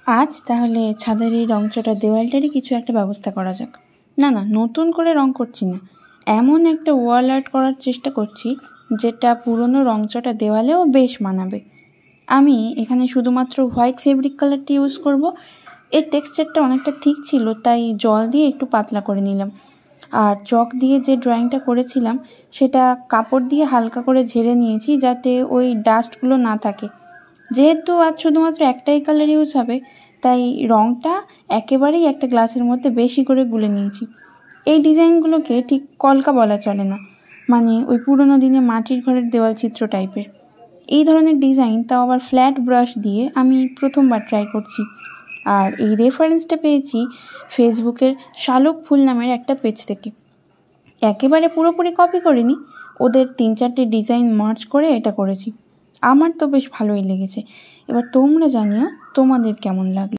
আজ তাহলে ছাদের এই রংচটা দেওয়ালটারই কিছু একটা ব্যবস্থা করা যাক। না না, নতুন করে রং করছি না, এমন একটা ওয়াল আর্ট করার চেষ্টা করছি যেটা পুরনো রংচটা দেওয়ালেও বেশ মানাবে। আমি এখানে শুধুমাত্র হোয়াইট ফেব্রিক কালারটি ইউজ করব। এর টেক্সচারটা অনেকটা ঠিক ছিল, তাই জল দিয়ে একটু পাতলা করে নিলাম। আর চক দিয়ে যে ড্রয়িংটা করেছিলাম সেটা কাপড় দিয়ে হালকা করে ঝেড়ে নিয়েছি যাতে ওই ডাস্টগুলো না থাকে। যেহেতু আজ শুধুমাত্র একটাই কালার ইউজ হবে, তাই রঙটা একেবারেই একটা গ্লাসের মধ্যে বেশি করে গুলে নিয়েছি। এই ডিজাইনগুলোকে ঠিক কলকা বলা চলে না, মানে ওই পুরোনো দিনে মাটির ঘরের দেওয়াল চিত্র টাইপের। এই ধরনের ডিজাইন, তাও আবার ফ্ল্যাট ব্রাশ দিয়ে, আমি প্রথমবার ট্রাই করছি। আর এই রেফারেন্সটা পেয়েছি ফেসবুকের শালুক ফুল নামের একটা পেজ থেকে। একেবারে পুরোপুরি কপি করিনি, ওদের 3-4টে ডিজাইন মার্চ করে এটা করেছি। আমার তো বেশ ভালোই লেগেছে। এবার তোমরা জানিও তোমাদের কেমন লাগলো।